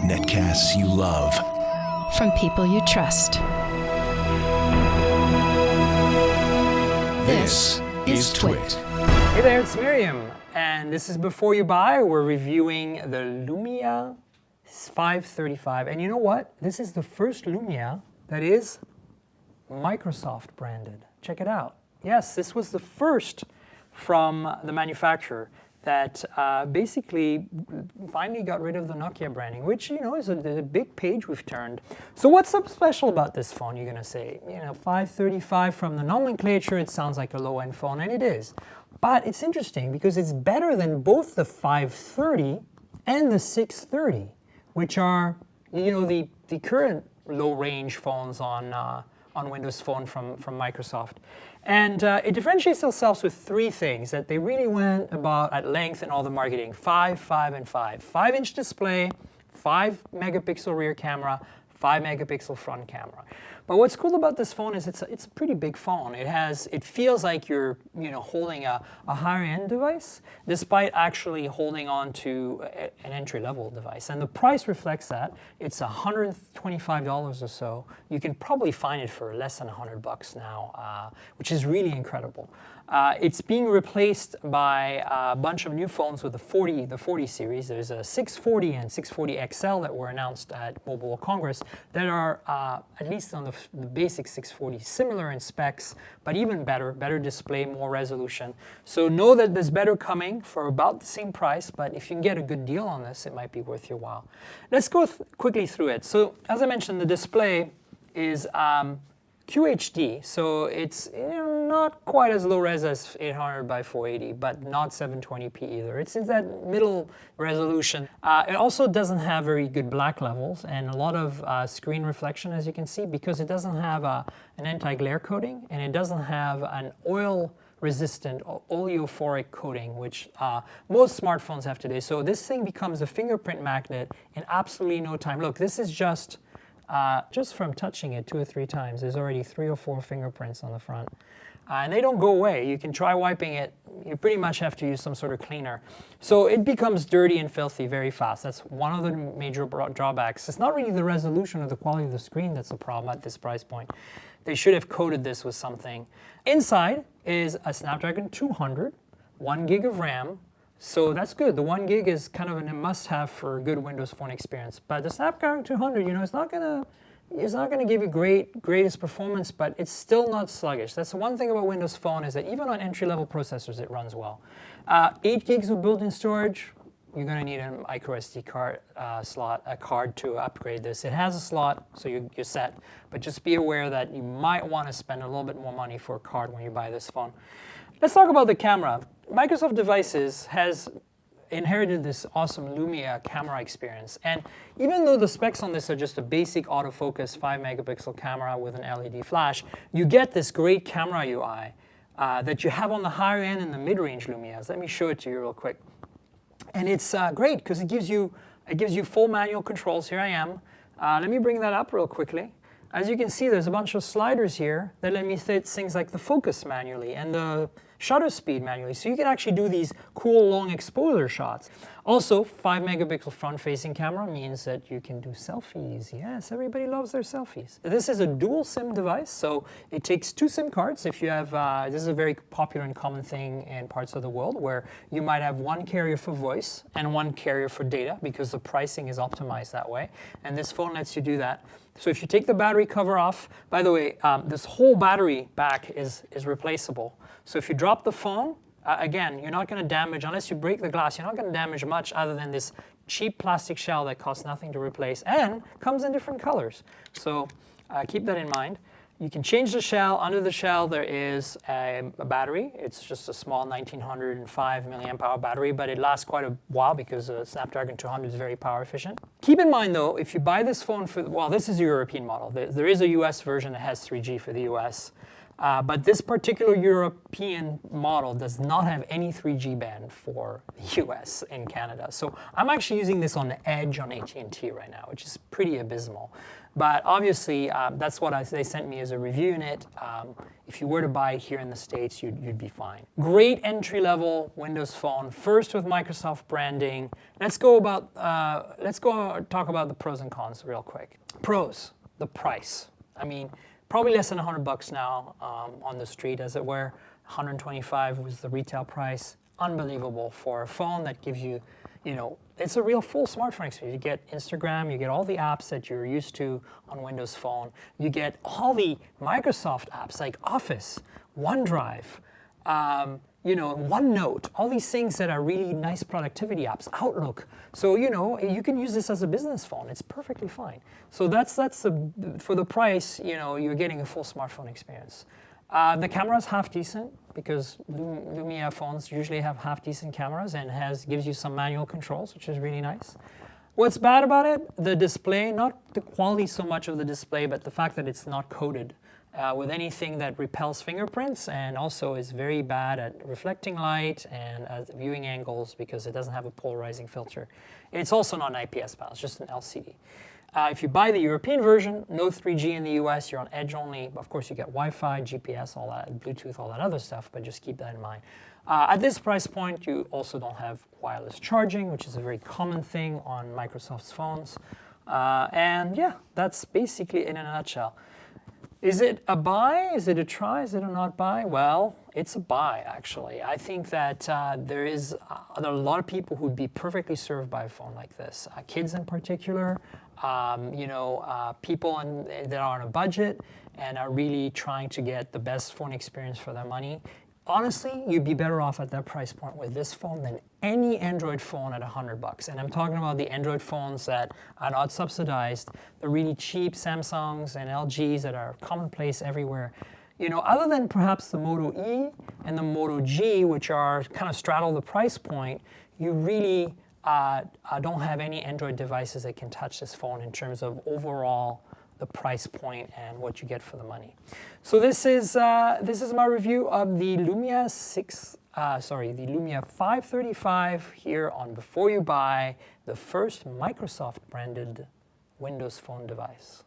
Netcasts you love. From people you trust. This is Twit. Hey there, it's Myriam, and this is Before You Buy. We're reviewing the Lumia 535, and you know what? This is the first Lumia that is Microsoft branded. Check it out. Yes, this was the first from the manufacturer that basically finally got rid of the Nokia branding, which, you know, is a big page we've turned. So what's so special about this phone, you're gonna say? You know, 535 from the nomenclature, it sounds like a low-end phone, and it is. But it's interesting because it's better than both the 530 and the 630, which are, you know, the current low-range phones on Windows Phone from Microsoft. And it differentiates itself with three things that they really went about at length in all the marketing. 5, 5, and 5. 5-inch display, 5-megapixel rear camera, 5-megapixel front camera. But what's cool about this phone is it's a pretty big phone. It feels like you're, you know, holding a higher-end device, despite actually holding on to an entry-level device. And the price reflects that. It's $125 or so. You can probably find it for less than $100 now, which is really incredible. It's being replaced by a bunch of new phones with the 40 series. There's a 640 and 640 XL that were announced at Mobile World Congress that are, at least on the basic 640, similar in specs, but even better display, more resolution. So know that there's better coming for about the same price, but if you can get a good deal on this, it might be worth your while. Let's go quickly through it. So as I mentioned, the display is QHD, so it's, you know, not quite as low res as 800 by 480, but not 720p either. It's in that middle resolution. It also doesn't have very good black levels and a lot of screen reflection, as you can see, because it doesn't have an anti-glare coating and it doesn't have an oil-resistant oleophoric coating, which most smartphones have today. So this thing becomes a fingerprint magnet in absolutely no time. Look, this is just from touching it 2 or 3 times, there's already 3 or 4 fingerprints on the front. And they don't go away. You can try wiping it. You pretty much have to use some sort of cleaner. So it becomes dirty and filthy very fast. That's one of the major drawbacks. It's not really the resolution or the quality of the screen that's a problem at this price point. They should have coated this with something. Inside is a Snapdragon 200, 1 gig of RAM. So that's good. The 1 gig is kind of a must-have for a good Windows Phone experience. But the Snapdragon 200, you know, it's not gonna give you greatest performance, but it's still not sluggish. That's the one thing about Windows Phone is that even on entry-level processors, it runs well. 8 gigs of built-in storage. You're gonna need an microSD card card to upgrade this. It has a slot, so you're set. But just be aware that you might want to spend a little bit more money for a card when you buy this phone. Let's talk about the camera. Microsoft Devices has inherited this awesome Lumia camera experience. And even though the specs on this are just a basic autofocus 5-megapixel camera with an LED flash, you get this great camera UI that you have on the higher end and the mid-range Lumias. Let me show it to you real quick. And it's great because it gives you full manual controls. Here I am. Let me bring that up real quickly. As you can see, there's a bunch of sliders here that let me set things like the focus manually and the shutter speed manually. So you can actually do these cool long exposure shots. Also, 5-megapixel front-facing camera means that you can do selfies. Yes, everybody loves their selfies. This is a dual SIM device, so it takes 2 SIM cards. If you have, this is a very popular and common thing in parts of the world where you might have one carrier for voice and one carrier for data because the pricing is optimized that way. And this phone lets you do that. So if you take the battery cover off, by the way, this whole battery back is replaceable. So if you drop the phone, again, you're not going to damage, unless you break the glass, you're not going to damage much other than this cheap plastic shell that costs nothing to replace and comes in different colors. So keep that in mind. You can change the shell. Under the shell, there is a battery. It's just a small 1905 milliamp hour battery, but it lasts quite a while because the Snapdragon 200 is very power efficient. Keep in mind, though, if you buy this phone for, well, this is a European model. There is a US version that has 3G for the US. But this particular European model does not have any 3G band for the US and Canada. So I'm actually using this on the edge on AT&T right now, which is pretty abysmal. But obviously, that's what they sent me as a review unit. If you were to buy it here in the States, you'd be fine. Great entry-level Windows Phone, first with Microsoft branding. Let's go talk about the pros and cons real quick. Pros, the price. I mean, probably less than $100 now on the street, as it were. 125 was the retail price. Unbelievable for a phone that gives you, it's a real full smartphone experience. You get Instagram, you get all the apps that you're used to on Windows Phone. You get all the Microsoft apps like Office, OneDrive, OneNote, all these things that are really nice productivity apps, Outlook. So, you can use this as a business phone. It's perfectly fine. So for the price, you're getting a full smartphone experience. The camera's half decent because Lumia phones usually have half decent cameras and gives you some manual controls, which is really nice. What's bad about it? The display, not the quality so much of the display, but the fact that it's not coated with anything that repels fingerprints, and also is very bad at reflecting light and at viewing angles because it doesn't have a polarizing filter. It's also not an IPS panel, it's just an LCD. If you buy the European version, no 3G in the US, you're on edge only. Of course, you get Wi-Fi, GPS, all that, Bluetooth, all that other stuff, but just keep that in mind. At this price point, you also don't have wireless charging, which is a very common thing on Microsoft's phones. And yeah, that's basically it in a nutshell. Is it a buy? Is it a try? Is it a not buy? Well, it's a buy, actually. I think that there are a lot of people who'd be perfectly served by a phone like this. Kids in particular, people that are on a budget and are really trying to get the best phone experience for their money. Honestly, you'd be better off at that price point with this phone than any Android phone at $100. And I'm talking about the Android phones that are not subsidized, the really cheap Samsungs and LGs that are commonplace everywhere. Other than perhaps the Moto E and the Moto G, which are kind of straddle the price point, you really don't have any Android devices that can touch this phone in terms of overall the price point and what you get for the money. So this is my review of the Lumia 535 here on Before You Buy, the first Microsoft branded Windows Phone device.